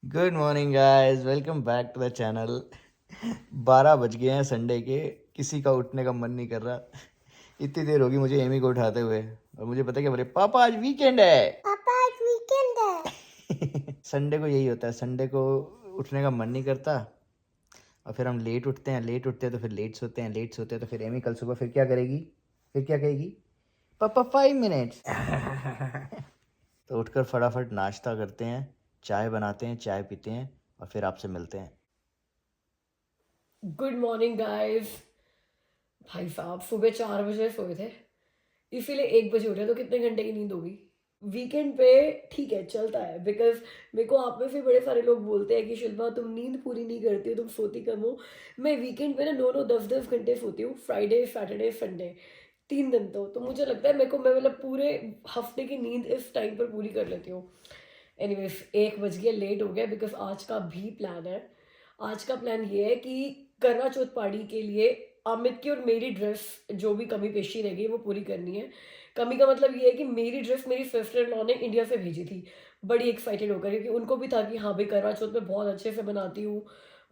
Good morning guys, welcome back to the channel. 12 बज गए हैं संडे के। किसी का उठने का मन नहीं कर रहा। इतनी देर होगी मुझे एमी को उठाते हुए, और मुझे पता है कि बोले पापा आज वीकेंड है। पापा आज वीकेंड है। संडे को यही होता है, संडे को उठने का मन नहीं करता, और फिर हम लेट उठते हैं तो फिर लेट सोते हैं, लेट सोते हैं तो फिर एमी कल सुबह फिर क्या करेगी, फिर क्या कहेगी, पापा 5 मिनट्स। तो उठकर फटाफट नाश्ता करते हैं, चाय बनाते हैं, चाय पीते हैं, और फिर आपसे मिलते हैं। Good morning guys. भाई साहब सुबह 4 बजे सोए थे, इसीलिए 1 बजे उठे, तो कितने घंटे की नींद होगी। वीकेंड पे ठीक है, चलता है, बिकॉज मेरे को आप में से बड़े सारे लोग बोलते हैं कि शिल्पा तुम नींद पूरी नहीं करती हो, तुम सोती कम हो। मैं वीकेंड पे ना 9-9 10-10 घंटे सोती हूँ, फ्राइडे सैटरडे संडे, 3 दिन। तो मुझे लगता है मेरे को, मैं मतलब पूरे हफ्ते की नींद इस टाइम पर पूरी कर लेती हूँ। एनीवेज 1 बज गया, लेट हो गया, बिकॉज आज का भी प्लान है। आज का प्लान ये है कि करवा चौथ पार्टी के लिए अमित की और मेरी ड्रेस जो भी कमी पेशी रह गई वो पूरी करनी है। कमी का मतलब ये है कि मेरी ड्रेस मेरी सिस्टर इन लॉ ने इंडिया से भेजी थी, बड़ी एक्साइटेड होकर, क्योंकि उनको भी था कि हाँ भाई करवा चौथ में बहुत अच्छे से बनाती हूँ,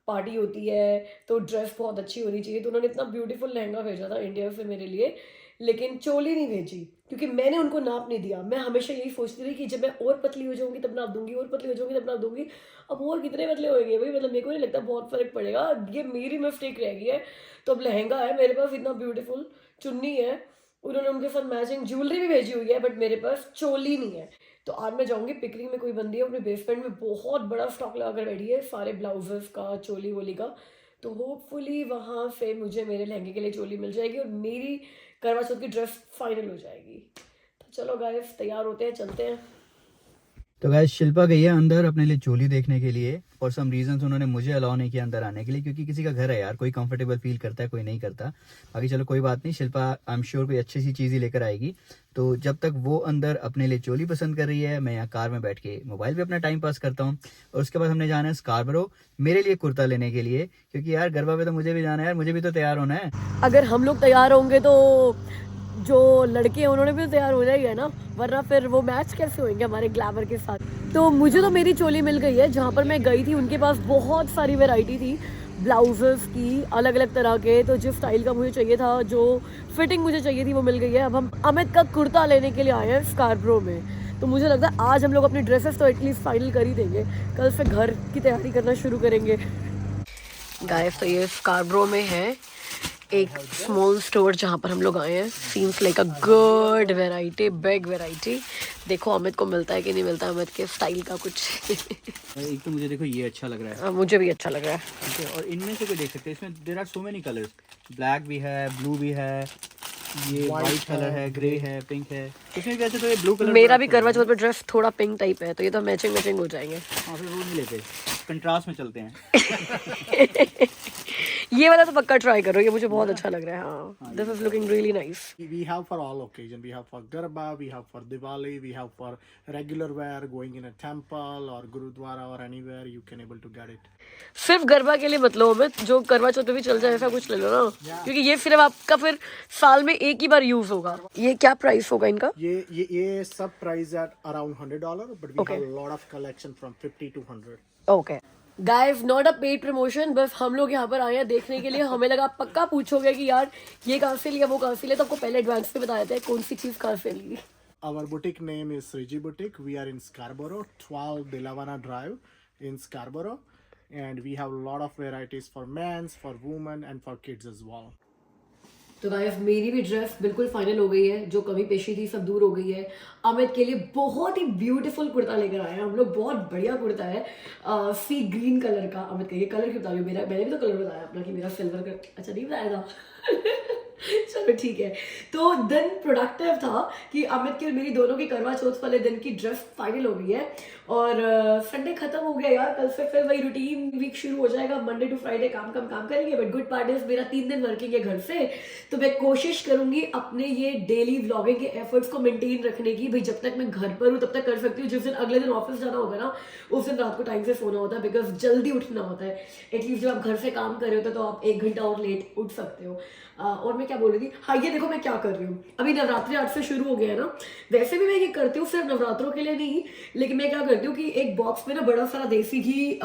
पार्टी होती है, तो ड्रेस बहुत अच्छी होनी चाहिए। तो उन्होंने इतना ब्यूटीफुल लहंगा भेजा था इंडिया से मेरे लिए, लेकिन चोली नहीं भेजी, क्योंकि मैंने उनको नाप नहीं दिया। मैं हमेशा यही सोचती रही कि जब मैं और पतली हो जाऊंगी तब नाप दूंगी, और पतली हो जाऊंगी तब नाप दूंगी। अब और कितने पतले होंगे भाई, मतलब मेरे को नहीं लगता बहुत फर्क पड़ेगा, ये मेरी मिस्टेक रह गई है। तो अब लहंगा है मेरे पास, इतना ब्यूटीफुल चुन्नी है, उन्होंने उनके साथ मैचिंग ज्वेलरी भी भेजी हुई है, बट मेरे पास चोली नहीं है। तो आज मैं जाऊंगी, पिकनिक में कोई बंदी है अपने बेसमेंट में बहुत बड़ा स्टॉक लगा कर बैठी है सारे ब्लाउजेस का, चोली वोली का। तो होपफुली वहां से मुझे मेरे लहंगे के लिए चोली मिल जाएगी और मेरी करवा चौथ की ड्रेस फाइनल हो जाएगी। तो चलो गाइस, तैयार होते हैं, चलते हैं। तो गाइस शिल्पा गई है अंदर अपने लिए चोली देखने के लिए। फॉर सम रीजन उन्होंने मुझे अलाउ नहीं किया अंदर आने के लिए, क्योंकि किसी का घर है यार, कोई कंफर्टेबल फील करता है, कोई नहीं करता। बाकी चलो कोई बात नहीं, शिल्पा आई एम श्योर कोई अच्छी सी चीज़ ही लेकर आएगी। तो जब तक वो अंदर अपने लिए चोली पसंद कर रही है, मैं यहाँ कार में बैठ के मोबाइल पे अपना टाइम पास करता हूँ। और उसके बाद हमने जाना है स्कार्बरो मेरे लिए कुर्ता लेने के लिए, क्योंकि यार गरबा पे तो मुझे भी जाना है यार, मुझे भी तो तैयार होना है। अगर हम लोग तैयार होंगे तो जो लड़के हैं उन्होंने भी तैयार हो जाएगा ना, वरना फिर वो मैच कैसे होंगे हमारे ग्लैमर के साथ। तो मुझे तो मेरी चोली मिल गई है, जहाँ पर मैं गई थी उनके पास बहुत सारी वैरायटी थी ब्लाउजेस की, अलग अलग तरह के। तो जिस स्टाइल का मुझे चाहिए था, जो फिटिंग मुझे चाहिए थी, वो मिल गई है। अब हम अमित का कुर्ता लेने के लिए आए हैं स्कार्ब्रो में। तो मुझे लगता है आज हम लोग अपनी ड्रेसेस तो एटलीस्ट फाइनल कर ही देंगे, कल से घर की तैयारी करना शुरू करेंगे। गाइस तो ये स्कार्ब्रो में है एक स्मॉल स्टोर जहाँ पर हम लोग आए हैं। Seems like a good variety, big variety. देखो अमित को मिलता है कि नहीं मिलता, अमित के स्टाइल का कुछ। एक तो मुझे देखो ये अच्छा लग रहा है, मुझे भी अच्छा लग रहा है। ठीक है, और इनमें से कोई देख सकते हैं, इसमें there are so many colours. Black भी है, ब्लू भी है, ये वाइट कलर है, ग्रे है, पिंक है। इसमें वैसे तो ये ब्लू कलर मेरा भी करवा चौथ पे ड्रेस थोड़ा पिंक टाइप है, तो ये तो मैचिंग मैचिंग हो जाएंगे। हाँ, फिर वो नहीं लेते, कंट्रास्ट में चलते हैं। ये वाला तो पक्का ट्राई करो, ये मुझे बहुत अच्छा लग रहा है। हाँ, this is looking really nice. We have for all occasion. We have for Garba, we have for Diwali, we have for regular wear, going in a temple or Gurudwara or anywhere you can able to get it. सिर्फ गरबा के लिए मत लो अमित, जो करवा चौथ पे भी चल जाए ऐसा कुछ ले लो ना, क्योंकि ये सिर्फ आपका फिर साल में एक ही बार यूज होगा। ये क्या प्राइस होगा इनका? ये सब price at around $100, but we Okay. have a lot of collection from 50 to 100. Okay guys, not a paid promotion, बस हम लोग यहाँ पर आए हैं देखने के लिए। हमें लगा आप पक्का पूछोगे कि यार ये कहाँ से लिया, वो कहाँ से लिया, तो आपको पहले एडवांस में बता देते हैं कौन सी चीज़ कहाँ से ली। Our boutique name is Sriji Boutique. We are in Scarborough, 12 Delavana Drive in Scarborough, and we have a lot of varieties for men's, for women, and for kids as well. तो guys मेरी भी dress बिल्कुल final हो गई है, जो कमी पेशी थी सब दूर हो गई है। अमित के लिए बहुत ही ब्यूटीफुल कुर्ता लेकर आए हैं हम लोग, बहुत बढ़िया कुर्ता है, सी ग्रीन कलर का। अमित का ये कलर क्यों बता रही हूँ, मेरा मैंने भी तो कलर बताया अपना कि मेरा सिल्वर का, अच्छा नहीं बताया था। चलो ठीक है। तो दिन प्रोडक्टिव था कि अमित की और मेरी दोनों की करवा चौथ वाले दिन की ड्रेस फाइनल हो गई है, और संडे खत्म हो गया यार। कल से फिर वही रूटीन वीक शुरू हो जाएगा, मंडे टू फ्राइडे काम करेंगे। बट गुड पार्ट इज मेरा 3 दिन वर्किंग है घर से, तो मैं कोशिश करूंगी अपने ये डेली व्लॉगिंग के एफर्ट्स को मेंटेन रखने की। भाई जब तक मैं घर पर हूँ तब तक कर सकती हूँ, जिस दिन अगले दिन ऑफिस जाना होगा ना, उस दिन रात को टाइम से सोना होता है, बिकॉज जल्दी उठना होता है। एटलीस्ट जब आप घर से काम कर रहे होते हो तो आप 1 घंटा और लेट उठ सकते हो। और मैं क्या बोल रही थी, हाँ ये देखो मैं क्या कर रही हूँ। अभी नवरात्रि आज से शुरू हो गया है ना, वैसे भी मैं ये करती हूँ सिर्फ नवरात्रों के लिए नहीं, लेकिन मैं क्या करती करती हूँ कि एक बॉक्स में ना बड़ा सारा देसी घी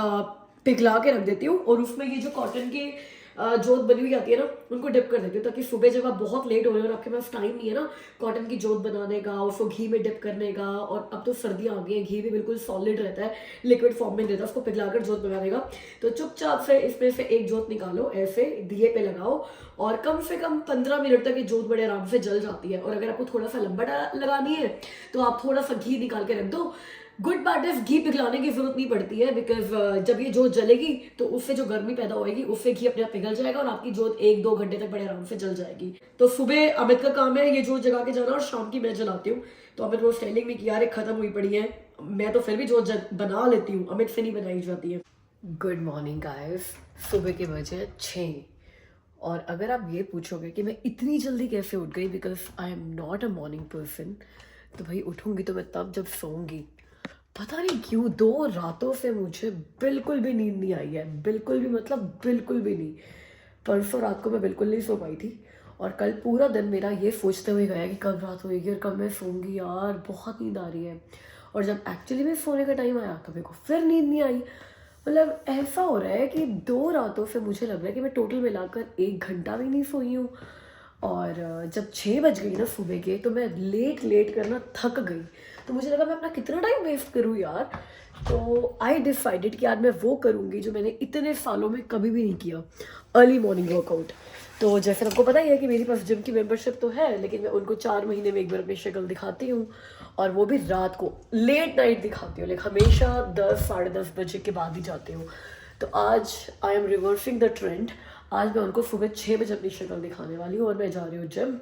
पिघला के रख देती हूँ और उसमें ये जो कॉटन की जोत बनी हुई आती है ना उनको डिप कर देती हूँ, ताकि सुबह जब आप बहुत लेट हो रहे हो और आपके पास टाइम नहीं है ना कॉटन की जोत बनाने का, उसको घी में डिप करने का, और अब तो सर्दियाँ आ गई हैं, घी भी बिल्कुल सॉलिड रहता है, लिक्विड फॉर्म में रहता है, उसको पिघलाकर जोत बनाने का। तो चुपचाप से इसमें से एक जोत निकालो, ऐसे दिए पे लगाओ और कम से कम 15 मिनट तक ये जोत बड़े आराम से जल जाती है। और अगर आपको थोड़ा सा लंबा लगानी है तो आप थोड़ा सा घी निकाल के रख दो। गुड पार्ट इज घी पिघलाने की जरूरत नहीं पड़ती है, बिकॉज जब ये जोत जलेगी तो उससे जो गर्मी पैदा होगी उससे घी अपने आप पिघल जाएगा और आपकी जोत 1-2 घंटे तक बड़े आराम से जल जाएगी। तो सुबह अमित का काम है ये जोत जगा के जाना और शाम की मैं जलाती हूँ। तो अमित रोज टेलिंग में कि यार एक खत्म हुई पड़ी है, मैं तो फिर भी जोत बना लेती हूँ, अमित से नहीं बनाई जाती है। गुड मॉर्निंग गाइस, सुबह के बजे 6 और अगर आप ये पूछोगे कि मैं इतनी जल्दी कैसे उठ गई, because I am not a morning person, तो भाई उठूंगी तो मैं तब जब सोऊंगी। पता नहीं क्यों 2 रातों से मुझे बिल्कुल भी नींद नहीं आई है, बिल्कुल भी, मतलब बिल्कुल भी नहीं। परसों रात को मैं बिल्कुल नहीं सो पाई थी और कल पूरा दिन मेरा ये सोचते हुए गया कि कब रात होएगी और कब मैं सोऊंगी, यार बहुत नींद आ रही है। और जब एक्चुअली में सोने का टाइम आया तो मेरे को फिर नींद नहीं आई। मतलब ऐसा हो रहा है कि 2 रातों से मुझे लग रहा है कि मैं टोटल मिलाकर 1 घंटा भी नहीं सोई हूँ। और जब 6 बज गई ना सुबह के तो मैं लेट कर ना थक गई। तो मुझे लगा मैं अपना कितना टाइम वेस्ट करूँ यार। तो आई डिसाइडेड कि यार मैं वो करूँगी जो मैंने इतने सालों में कभी भी नहीं किया, अर्ली मॉर्निंग वर्कआउट। तो जैसे आपको पता ही है कि मेरे पास जिम की मेंबरशिप तो है, लेकिन मैं उनको 4 महीने में एक बार अपनी शक्ल दिखाती हूँ और वो भी रात को लेट नाइट दिखाती हूँ, लाइक हमेशा 10 साढ़े 10 बजे के बाद ही जाती हूँ। तो आज I am reversing the trend, आज मैं उनको सुबह 6 बजे अपनी शक्ल दिखाने वाली हूँ और मैं जा रही हूँ जिम,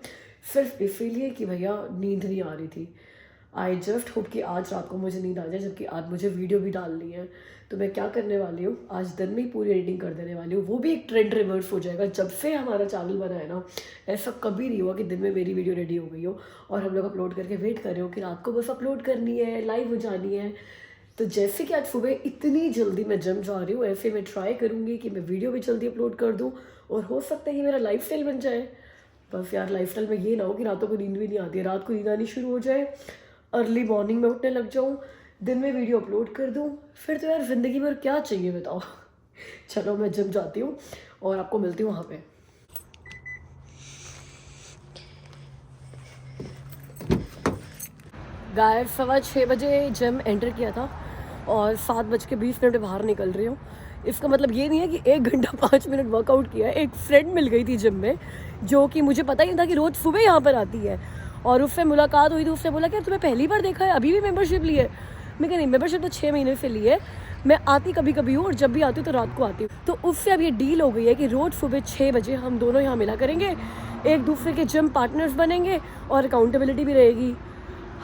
सिर्फ इसीलिए कि भैया नींद नहीं आ रही थी। आई जस्ट होप कि आज रात को मुझे नींद आ जाए, जबकि आज मुझे वीडियो भी डालनी है। तो मैं क्या करने वाली हूँ, आज दिन में ही पूरी एडिटिंग कर देने वाली हूँ, वो भी एक ट्रेंड रिवर्स हो जाएगा। जब से हमारा चैनल बना है ना, ऐसा कभी नहीं हुआ कि दिन में मेरी वीडियो रेडी हो गई हो और हम लोग अपलोड करके वेट कर रहे हो कि रात को बस अपलोड करनी है, लाइव हो जानी है। तो जैसे कि आज सुबह इतनी जल्दी मैं जिम जा रही हूँ, ऐसे मैं ट्राई करूँगी कि मैं वीडियो भी जल्दी अपलोड कर दूँ और हो सकता है कि मेरा लाइफ स्टाइल बन जाए। बस यार लाइफ स्टाइल में ये ना हो कि रातों को नींद भी नहीं आती है, रात को नींद आनी शुरू हो जाए, अर्ली मॉर्निंग में उठने लग जाऊँ, दिन में वीडियो अपलोड कर दूँ, फिर तो यार ज़िंदगी में और क्या चाहिए बताओ। चलो मैं जिम जाती हूँ और आपको मिलती हूँ वहाँ पे। गाइस 6:15 बजे जिम एंटर किया था और 7:20 बाहर निकल रही हूँ। इसका मतलब ये नहीं है कि 1 घंटा 5 मिनट वर्कआउट किया है। एक फ्रेंड मिल गई थी जिम में जो कि मुझे पता ही नहीं था कि रोज़ सुबह यहाँ पर आती है, और उससे मुलाकात हुई तो उसने बोला कि यार तुम्हें पहली बार देखा है, अभी भी मेंबरशिप ली है? मैं कह नहीं, मेंबरशिप तो 6 महीने से ली है, मैं आती कभी कभी हूँ और जब भी आती हूँ तो रात को आती हूँ। तो उससे अब ये डील हो गई है कि रोज़ सुबह 6 बजे हम दोनों यहाँ मिला करेंगे, एक दूसरे के जिम पार्टनर्स बनेंगे और अकाउंटेबिलिटी भी रहेगी।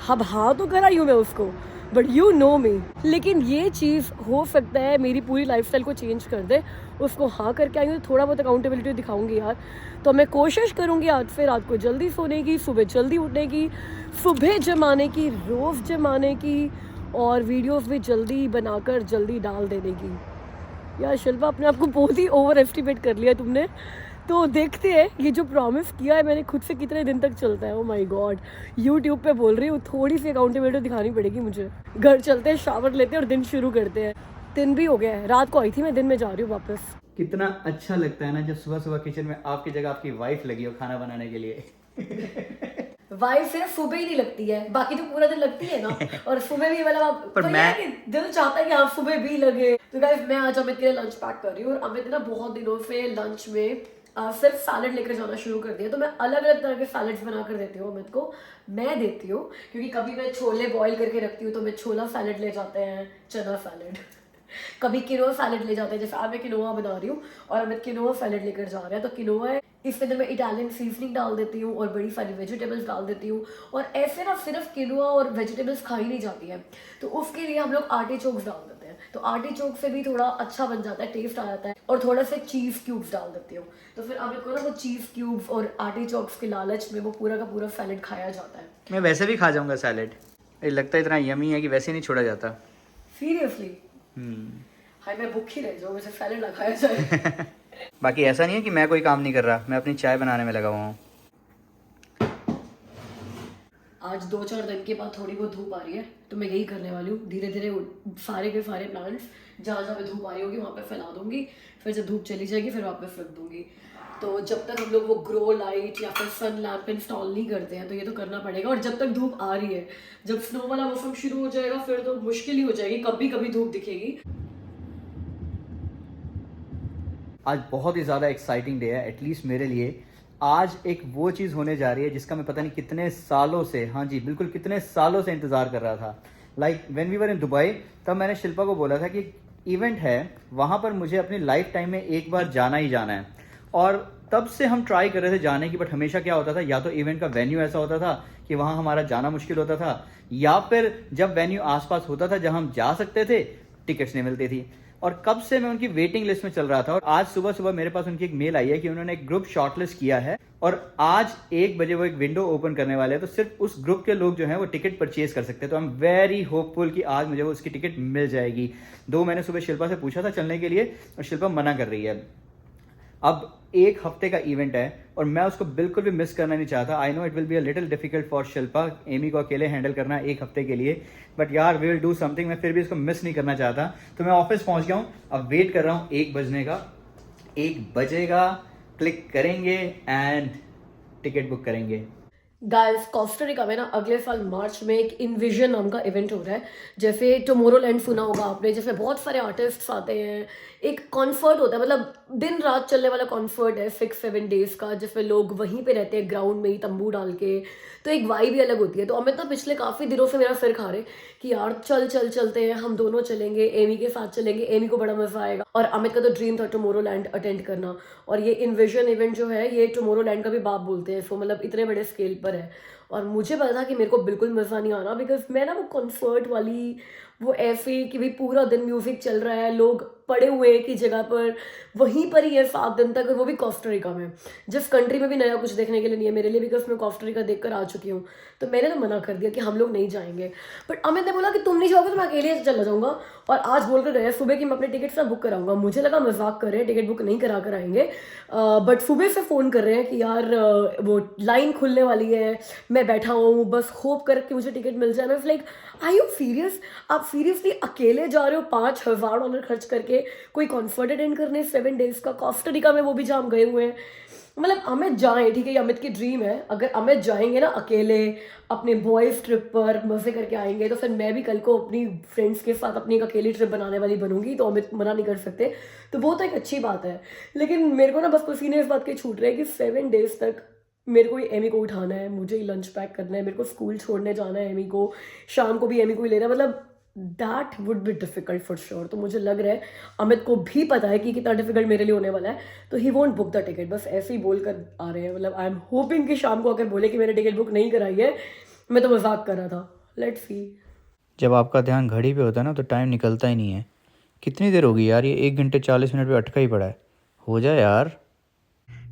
अब हाँ तो कराई हूँ मैं उसको, बट यू नो मी। लेकिन ये चीज़ हो सकता है मेरी पूरी लाइफस्टाइल को चेंज कर दे। उसको हाँ करके आई हूँ तो थोड़ा बहुत अकाउंटेबिलिटी दिखाऊंगी यार। तो मैं कोशिश करूँगी आज से रात को जल्दी सोने की, सुबह जल्दी उठने की, सुबह जिम आने की, रोज़ जिम आने की, और वीडियोस भी जल्दी बनाकर जल्दी डाल देने की। यार शिल्पा, अपने आप को बहुत ही ओवर एस्टिमेट कर लिया तुमने। तो देखते हैं ये जो प्रॉमिस किया है मैंने खुद से कितने दिन तक चलता है। ओ माय गॉड, यूट्यूब पे बोल रही हूँ, थोड़ी सी अकाउंटेबिलिटी दिखानी पड़ेगी मुझे। घर चलते हैं, शावर लेते हैं और दिन शुरू करते हैं। दिन भी हो गया है, रात को आई थी मैं, दिन में जा रही हूँ वापस। कितना अच्छा लगता है ना जब सुबह सुबह किचन में आपकी जगह आपकी वाइफ लगी हो खाना बनाने के लिए। वाइफ सिर्फ सुबह ही नहीं लगती है, बाकी तो पूरा दिन लगती है ना। और सुबह भी मतलब आप पर तो मैं- ये दिल चाहता है कि आप सुबह भी लगे। तो गाइस मैं आज अमित के लिए लंच पैक कर रही हूँ और अमित ने ना बहुत दिनों से लंच में सिर्फ सैलड लेकर जाना शुरू कर दिया। तो मैं अलग अलग तरह के सैलड्स बना कर देती हूँ अमित को। मैं देती हूँ क्योंकि कभी मैं छोले बॉईल करके रखती हूँ तो मैं छोला सैलड ले जाते हैं, चना सैलड। कभी किनोआ सैलड ले जाते हैं, जैसे आज मैं किनोआ बना रही हूँ और अमित किनोआ सैलड लेकर जा रहा है। तो किनोआ है, इसके अंदर मैं इटालियन सीजनिंग डाल देती हूँ और बड़ी सारी वेजिटेबल्स डाल देती हूँ। और ऐसे ना सिर्फ किनोआ और वेजिटेबल्स खाई नहीं जाती है, तो उसके लिए हम लोग आर्टिचोक्स डाल देते हैं। तो आर्टिचोक से भी थोड़ा अच्छा बन जाता है, टेस्ट आ जाता है। और थोड़ा सा चीज़ क्यूब्स डाल देती हूँ। तो फिर अमित को ना वो चीज़ क्यूब्स और आर्टिचोक्स के लालच में वो पूरा का पूरा सैलड खाया जाता है। मैं वैसे भी खा जाऊंगा सैलेड, ये लगता है इतना यमी है कि वैसे नहीं छोड़ा जाता। सीरियसली हाय, मैं भूखी रह जाऊँ, मुझे सैलड ना खाया जाए। बाकी ऐसा नहीं है कि मैं कोई काम नहीं कर रहा, मैं अपनी चाय बनाने में लगा हुआ हूँ। आज 2-4 दिन के बाद थोड़ी बहुत धूप आ रही है, तो मैं यही करने वाली हूँ। धीरे धीरे सारे के सारे प्लांट्स जहाँ जहाँ पे धूप आ रही होगी वहाँ पे फैला दूंगी, फिर जब धूप चली जाएगी फिर वापस रख दूंगी। तो जब तक हम लोग वो ग्रो लाइट या फिर सन लैम्प इंस्टॉल नहीं करते हैं तो ये तो करना पड़ेगा। और जब तक धूप आ रही है, जब स्नो वाला मौसम शुरू हो जाएगा फिर तो मुश्किल ही हो जाएगी, कभी कभी धूप दिखेगी। आज बहुत ही ज़्यादा एक्साइटिंग डे है, एटलीस्ट मेरे लिए। आज एक वो चीज़ होने जा रही है जिसका मैं पता नहीं कितने सालों से, हाँ जी बिल्कुल कितने सालों से इंतज़ार कर रहा था। Like when we were in Dubai, तब मैंने शिल्पा को बोला था कि इवेंट है वहाँ पर मुझे अपनी लाइफ टाइम में एक बार जाना ही जाना है। और तब से हम ट्राई कर रहे थे जाने की, बट हमेशा क्या होता था, या तो इवेंट का वेन्यू ऐसा होता था कि वहाँ हमारा जाना मुश्किल होता था, या फिर जब वेन्यू आसपास होता था जहाँ हम जा सकते थे टिकट्स नहीं मिलती थी। और कब से मैं उनकी वेटिंग लिस्ट में चल रहा था, और आज सुबह सुबह मेरे पास उनकी एक मेल आई है कि उन्होंने एक ग्रुप शॉर्टलिस्ट किया है और आज 1 बजे वो एक विंडो ओपन करने वाले हैं, तो सिर्फ उस ग्रुप के लोग जो हैं वो टिकट परचेज कर सकते हैं। तो आई एम वेरी होपफुल कि आज मुझे वो उसकी टिकट मिल जाएगी। मैंने सुबह शिल्पा से पूछा था चलने के लिए और शिल्पा मना कर रही है। अब 1 हफ्ते का इवेंट है और मैं उसको बिल्कुल भी मिस करना नहीं चाहता। I know it will be a little difficult for Shilpa, Amy को अकेले हैंडल करना 1 हफ्ते के लिए, बट यार वी विल डू समथिंग। मैं फिर भी इसको मिस नहीं करना चाहता। तो मैं ऑफिस पहुंच गया हूँ, अब वेट कर रहा हूँ 1 बजने का। 1 बजेगा, क्लिक करेंगे एंड टिकट बुक करेंगे। गाइस, कोस्टा रिका में ना अगले साल मार्च में एक इनविजन नाम का इवेंट हो रहा है। जैसे टुमारोलैंड सुना होगा आपने, जिसमें बहुत सारे आर्टिस्ट्स आते हैं। एक कॉन्सर्ट होता है, मतलब दिन रात चलने वाला कॉन्सर्ट है 6-7 डेज का, जिसमें लोग वहीं पे रहते हैं ग्राउंड में ही तंबू डाल के। तो एक वाइब ही अलग होती है। तो अमित ना पिछले काफ़ी दिनों से मेरा सिर खा रहे कि यार चलते हैं, हम दोनों चलेंगे, एमी के साथ चलेंगे, एमी को बड़ा मजा आएगा। और अमित का तो ड्रीम था टुमारोलैंड अटेंड करना, और ये इनविजन इवेंट जो है ये टुमारोलैंड का भी बाप बोलते हैं। सो मतलब इतने बड़े स्केल पर है। और मुझे पता था कि मेरे को बिल्कुल मज़ा नहीं आना, बिकॉज मैं ना वो कॉन्सर्ट वाली, वो ऐसे कि भाई पूरा दिन म्यूजिक चल रहा है, लोग पड़े हुए एक ही जगह पर, वहीं पर ही है 7 दिन तक, और वो भी कोस्टा रिका में, जिस कंट्री में भी नया कुछ देखने के लिए नहीं है मेरे लिए, बिकॉज मैं कोस्टा रिका देख कर आ चुकी हूँ। तो मैंने तो मना कर दिया कि हम लोग नहीं जाएंगे। बट अमित ने बोला कि तुम नहीं जाओगे तो मैं अकेले चला जाऊँगा, और आज बोल कर गए सुबह कि मैं अपने टिकट सब बुक कराऊंगा। मुझे लगा मजाक कर रहे हैं, टिकट बुक नहीं करा कर आएंगे। बट सुबह से फ़ोन कर रहे हैं कि यार वो लाइन खुलने वाली है, मैं बैठा हूँ बस होप करके मुझे टिकट मिल जाए। मैं लाइक, आर यू सीरियस? आप सीरियसली अकेले जा रहे हो $5000 खर्च करके कोई कॉन्सर्ट अटेंड करने 7 डेज का कोस्टा रिका में, वो भी जहाँ हम गए हुए हैं। मतलब अमित जाएं, ठीक है, ये अमित की ड्रीम है। अगर अमित जाएंगे ना अकेले अपने बॉयज़ ट्रिप पर मज़े करके आएंगे, तो फिर मैं भी कल को अपनी फ्रेंड्स के साथ अपनी एक अकेली ट्रिप बनाने वाली बनूंगी। तो अमित मना नहीं कर सकते, तो वो तो एक अच्छी बात है। लेकिन मेरे को ना बस पसीने इस बात के छूट रहे हैं कि 7 डेज तक मेरे को ही एमी को उठाना है, मुझे ही लंच पैक करना है, मेरे को स्कूल छोड़ने जाना है एमी को, शाम को भी एमी को ही लेना है। मतलब that would be difficult for sure. तो मुझे लग रहा है अमित को भी पता है कि कितना डिफिकल्ट मेरे लिए होने वाला है, तो he won't book the ticket. बस ऐसे ही बोल कर आ रहे हैं। मतलब आई एम होपिंग कि शाम को अगर बोले कि मैंने टिकट बुक नहीं कराई है, मैं तो मजाक कर रहा था। Let's see. जब आपका ध्यान घड़ी पे होता है ना तो टाइम निकलता ही नहीं है। कितनी देर होगी यार, ये 1 घंटे 40 मिनट पे अटका ही पड़ा है। हो जाए यार।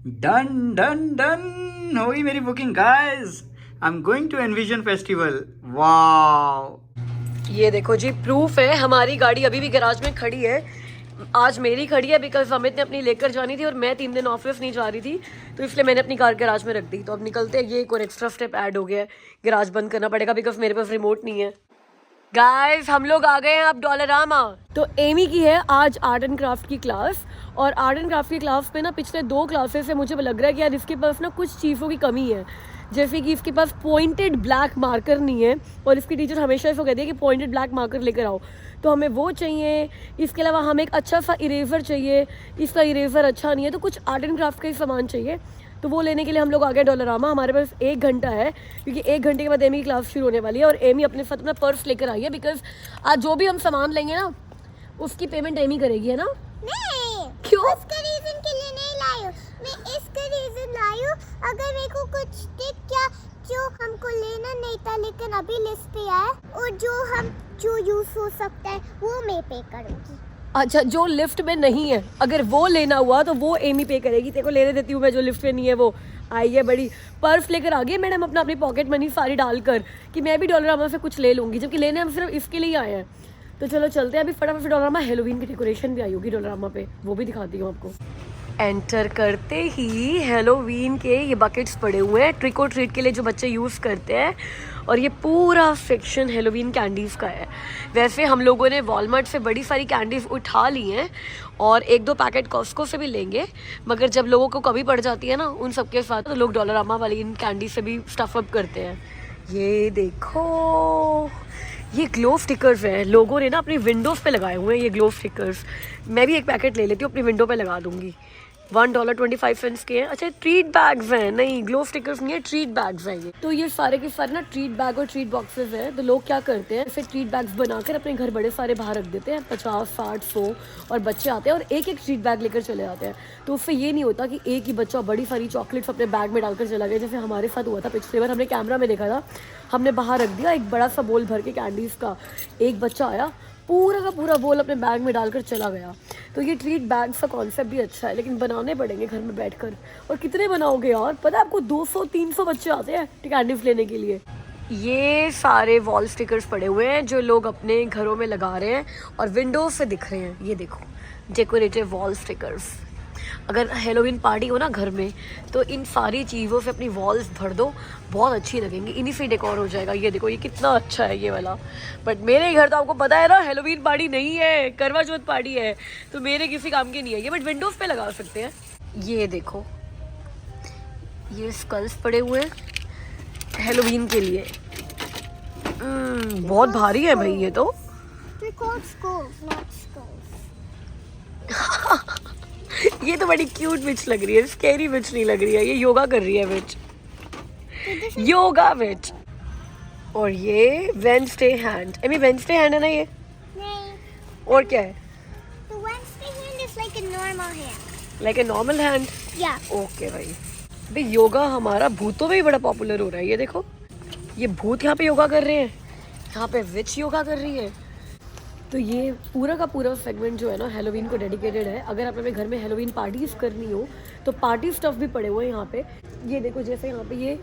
डन डन डन, हो गई मेरी booking guys. I am going to Envision festival. Wow, ये देखो जी, प्रूफ है। हमारी गाड़ी अभी भी गैराज में खड़ी है। आज मेरी खड़ी है बिकॉज अमित ने अपनी लेकर जानी थी और मैं 3 दिन ऑफिस नहीं जा रही थी, तो इसलिए मैंने अपनी कार गैराज में रख दी। तो अब निकलते हैं। ये एक और एक्स्ट्रा स्टेप ऐड हो गया है, गैराज बंद करना पड़ेगा बिकॉज मेरे पास रिमोट नहीं है। गाइस, हम लोग आ गए हैं अब डॉलरामा। तो एमी की है आज आर्ट एंड क्राफ्ट की क्लास, और आर्ट एंड क्राफ्ट की क्लास में ना पिछले 2 क्लासेस से मुझे लग रहा है कि यार इसके पास ना कुछ चीज़ों की कमी है। जैसे कि इसके पास पॉइंटेड ब्लैक मार्कर नहीं है, और इसकी टीचर हमेशा इसको कहती है कि पॉइंटेड ब्लैक मार्कर लेकर आओ, तो हमें वो चाहिए। इसके अलावा हमें एक अच्छा सा इरेजर चाहिए, इसका इरेजर अच्छा नहीं है, तो कुछ आर्ट एंड क्राफ्ट का ही सामान चाहिए। तो वो लेने के लिए हम लोग आ गए डॉलरामा। हमारे पास 1 घंटा है, क्योंकि 1 घंटे के बाद एमी की क्लास शुरू होने वाली है, और एमी अपने साथ अपना पर्स लेकर आई है, बिकॉज आज जो भी हम सामान लेंगे ना उसकी पेमेंट एमी करेगी, है ना? नहीं, क्यों? उसके रीजन के लिए नहीं लाई हूँ मैं, इसका रीजन लाई हूँ अगर मेरे को कुछ दिख गया जो हमको लेना नहीं था लेकिन अभी लिस्ट पे आया, और जो यूज हो सकता है वो मैं पे करूँगी। अच्छा, जो लिफ्ट में नहीं है अगर वो लेना हुआ तो वो एमी पे करेगी। तेरे को लेने देती हूँ मैं, जो लिफ्ट में नहीं है वो। आई है बड़ी पर्स लेकर आ गई मैडम अपनी पॉकेट मनी सारी डालकर कि मैं भी डॉलरामा से कुछ ले लूँगी, जबकि लेने हम सिर्फ इसके लिए आए हैं। तो चलो चलते हैं अभी फटाफट। डॉलरामा हैलोवीन की डेकोरेशन भी आई होगी डॉलरामा पे, वो भी दिखाती हूँ आपको। एंटर करते ही हैलोवीन के ये बकेट्स पड़े हुए हैं ट्रिक और ट्रीट के लिए जो बच्चे यूज़ करते हैं, और ये पूरा सेक्शन हैलोवीन कैंडीज़ का है। वैसे हम लोगों ने वॉलमार्ट से बड़ी सारी कैंडीज़ उठा ली हैं और 1-2 पैकेट कॉस्को से भी लेंगे, मगर जब लोगों को कमी पड़ जाती है ना उन सबके साथ, तो लोग डॉलरामा वाली इन कैंडी से भी स्टफ अप करते हैं। ये देखो, ये ग्लो स्टिकर्स हैं, लोगों ने ना अपनी विंडोज़ पे लगाए हुए हैं ये ग्लो स्टिकर्स। मैं भी एक पैकेट ले लेती हूँ, अपनी विंडो पे लगा दूँगी। $1.25 के हैं। अच्छा, ट्रीट बैग्स हैं, नहीं ग्लो स्टिकर्स नहीं है, ट्रीट बैग्स हैं ये। तो ये सारे के सारे ना ट्रीट बैग और ट्रीट बॉक्सेस हैं। तो लोग क्या करते हैं, इसे ट्रीट बैग्स बनाकर अपने घर बड़े सारे बाहर रख देते हैं, 50, 60, 100, और बच्चे आते हैं और एक एक ट्रीट बैग लेकर चले जाते हैं। तो उससे ये नहीं होता कि एक ही बच्चा बड़ी सारी चॉकलेट्स अपने बैग में डालकर चला गया, जैसे हमारे साथ हुआ था पिछले बार। हमने कैमरा में देखा था, हमने बाहर रख दिया एक बड़ा सा बोल भर के कैंडीज़ का, एक बच्चा आया पूरा का पूरा बोल अपने बैग में डालकर चला गया। तो ये ट्रीट बैग्स का कॉन्सेप्ट भी अच्छा है, लेकिन बनाने पड़ेंगे घर में बैठकर। और कितने बनाओगे यार, पता है आपको 200-300 बच्चे आते हैं कैंडीज लेने के लिए। ये सारे वॉल स्टिकर्स पड़े हुए हैं जो लोग अपने घरों में लगा रहे हैं और विंडोज से दिख रहे हैं। ये देखो, डेकोरेटिव वॉल स्टिकर्स। अगर हैलोवीन पार्टी हो ना घर में, तो इन सारी चीज़ों से अपनी वॉल्स भर दो, बहुत अच्छी लगेंगी, इन्हीं से डेकोर हो जाएगा। ये देखो, ये कितना अच्छा है ये वाला। बट मेरे घर तो आपको पता है ना, हैलोवीन पार्टी नहीं है, करवा चौथ पार्टी है, तो मेरे किसी काम की नहीं है ये। बट विंडोज़ पे लगा सकते हैं। ये देखो, ये स्कल्स पड़े हुए हैं हैलोवीन के लिए। बहुत भारी है भाई ये तो। ये तो बड़ी क्यूट विच लग रही है, स्कैरी विच नहीं लग रही है, ये योगा कर रही है विच, योगा विच। और ये Wednesday hand, Amy Wednesday hand है ना ये? नहीं। और क्या है? The Wednesday hand is like a normal hand. Like a normal hand? Yeah. Okay भाई योगा हमारा भूतों में भी बड़ा पॉपुलर हो रहा है। ये देखो, ये भूत यहाँ पे योगा कर रहे हैं, यहाँ पे विच योगा कर रही है। तो ये पूरा का पूरा सेगमेंट जो है ना हैलोवीन को डेडिकेटेड है। अगर आप अपने घर में हैलोवीन पार्टीज करनी हो तो पार्टी स्टफ भी पड़े हुए हैं यहाँ पे। ये देखो, जैसे यहाँ पे ये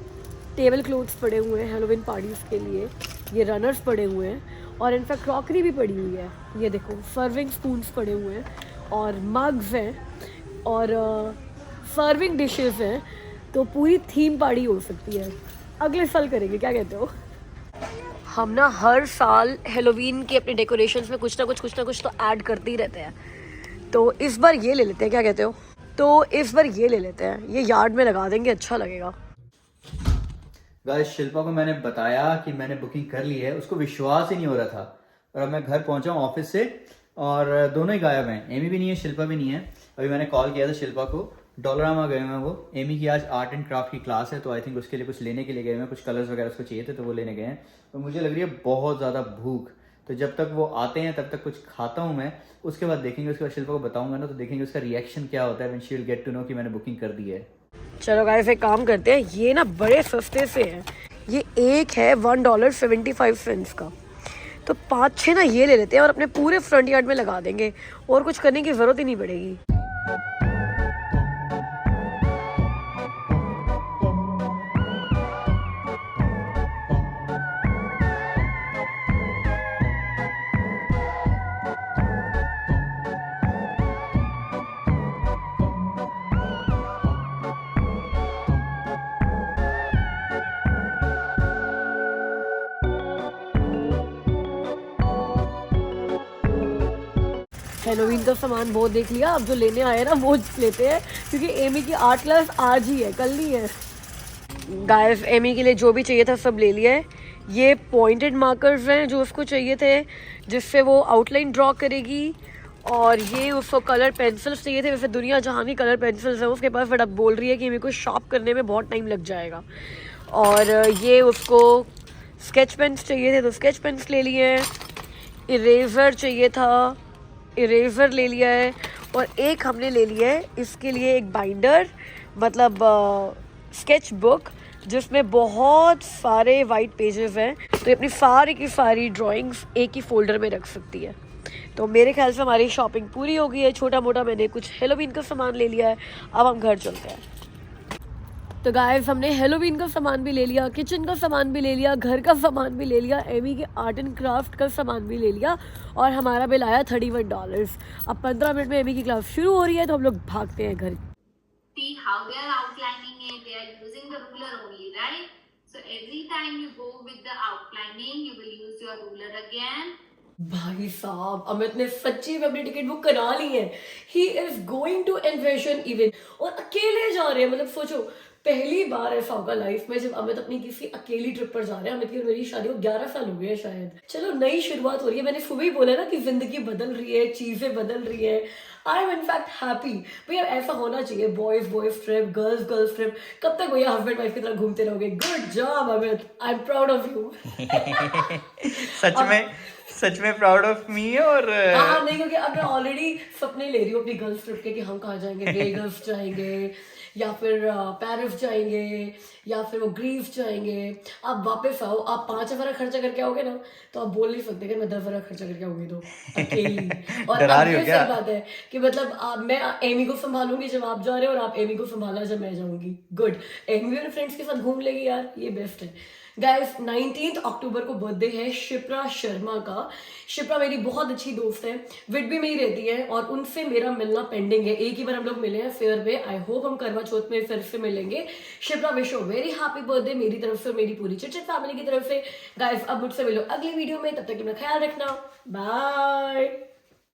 टेबल क्लॉथ्स पड़े हुए हैं हैलोवीन पार्टीज के लिए, ये रनर्स पड़े हुए हैं, और इनफैक्ट क्रॉकरी भी पड़ी हुई है। ये देखो, सर्विंग स्पून्स पड़े हुए हैं, और मग्स हैं, और सर्विंग डिशेस हैं। तो पूरी थीम पार्टी हो सकती है। अगले साल करेंगे, क्या कहते हो? हम ना हर साल हैलोवीन के अपने डेकोरेशंस में कुछ ना कुछ तो ऐड करते ही रहते हैं। तो इस बार ये ले लेते हैं, क्या कहते हो? तो इस बार ये ले लेते हैं, ये यार्ड में लगा देंगे, अच्छा लगेगा। गाइस, शिल्पा को मैंने बताया कि मैंने बुकिंग कर ली है, उसको विश्वास ही नहीं हो रहा था। और अब मैं घर पहुंचा हूँ ऑफिस से, और दोनों ही गायब हैं, एमी भी नहीं है, शिल्पा भी नहीं है। अभी मैंने कॉल किया था शिल्पा को, डॉलरामा गए हैं वो। एमी की आज आर्ट एंड क्राफ्ट की क्लास है, तो आई थिंक उसके लिए कुछ लेने के लिए गए हैं, कुछ कलर्स वगैरह उसको चाहिए थे तो वो लेने गए हैं। तो मुझे लग रही है बहुत ज़्यादा भूख, तो जब तक वो आते हैं तब तक कुछ खाता हूँ मैं, उसके बाद देखेंगे, उसके बाद शिल्पा को बताऊंगा ना, तो देखेंगे उसका रिएक्शन क्या होता है when she will get to know कि मैंने बुकिंग कर दी है। चलो गाइस, एक काम करते हैं, ये ना बड़े सस्ते से हैं। ये एक है $1.75 का, तो 5-6 ना ये ले लेते हैं और अपने पूरे फ्रंट यार्ड में लगा देंगे, और कुछ करने की ज़रूरत ही नहीं पड़ेगी। हैलोवीन का सामान बहुत देख लिया, अब जो लेने आए ना वो लेते हैं, क्योंकि एमी की आर्ट क्लास आज ही है, कल नहीं है। गाइस, एमी के लिए जो भी चाहिए था सब ले लिया है। ये पॉइंटेड मार्कर्स हैं जो उसको चाहिए थे, जिससे वो आउटलाइन ड्रॉ करेगी, और ये उसको कलर पेंसिल्स चाहिए थे। वैसे दुनिया जहाँ की कलर पेंसिल्स हैं उसके पास, बट अब बोल रही है कि मेरे को शार्प करने में बहुत टाइम लग जाएगा। और ये उसको स्केच पेन्स चाहिए थे, तो स्केच पेन्स ले लिए हैं। इरेज़र चाहिए था, इरेज़र ले लिया है, और एक हमने ले लिया है इसके लिए एक बाइंडर, मतलब स्केच बुक, जिसमें बहुत सारे वाइट पेजेस हैं, तो ये अपनी सारी की सारी ड्राइंग्स एक ही फोल्डर में रख सकती है। तो मेरे ख्याल से हमारी शॉपिंग पूरी हो गई है। छोटा मोटा मैंने कुछ हैलोवीन का सामान ले लिया है, अब हम घर चलते हैं। तो गाइस हमने हेलोवीन का सामान भी ले लिया, किचन का सामान भी ले लिया, घर का सामान भी ले लिया, एमी के आर्ट एंड क्राफ्ट का सामान भी ले लिया और हमारा बिल आया $31। अब 15 मिनट में एमी की क्लास शुरू हो रही है तो हम लोग भागते हैं घर। See how they are outlining it. They are using the ruler only, right? So every time you go with the outlining, you will use your ruler again. भाई साहब अमित ने सच्ची में अपनी टिकट बुक करा ली है। He is going to Envision event और अकेले जा रहे हैं। मतलब सोचो पहली बार ऐसा होगा लाइफ में जब अमित अपनी किसी अकेली ट्रिप पर जा रहे हैं। अमित की और मेरी शादी को 11 साल हो गए हैं शायद। चलो नई शुरुआत हो रही है। मैंने सुबह ही बोला ना कि जिंदगी बदल रही है, चीजें बदल रही है। I am in fact happy. भैया ऐसा होना चाहिए। Boys trip, girls trip. कब तक भैया हस्बैंड वाइफ की तरह घूमते रहोगे? Good job Amit, I am proud of you. सच में प्राउड ऑफ मी। और हाँ नहीं, क्योंकि अब मैं ऑलरेडी सपने ले रही हूँ अपनी गर्ल्स ट्रिप के कि हम कहाँ जाएंगे। वेगस जाएंगे या फिर पेरिस जाएंगे या फिर वो ग्रीस जाएंगे। आप वापस आओ, आप 5 हज़ार खर्चा करके आओगे ना तो आप बोल नहीं सकते कि मैं 10 हज़ार खर्चा करके आऊंगी तो अकेली। और डरा अब रही हो ये क्या? सही बात है कि मतलब मैं एमी को संभालूंगी जब आप जा रहे हो और आप एमी को संभालना जब मैं जाऊंगी। गुड, एमी भी अपने फ्रेंड्स के साथ घूम लेगी यार, ये बेस्ट है। गाइस 19 अक्टूबर को बर्थडे है शिप्रा शर्मा का। शिप्रा मेरी बहुत अच्छी दोस्त है, विड भी मेरी रहती है और उनसे मेरा मिलना पेंडिंग है। एक ही बार हम लोग मिले हैं फेयर पे। आई होप हम करवा चौथ में फिर से मिलेंगे। Shipra wish you very happy birthday मेरी तरफ से, मेरी पूरी चिट फैमिली की तरफ से। गाइस अब मुझसे मिलो अगली वीडियो में, तब तक अपना ख्याल रखना। बाय।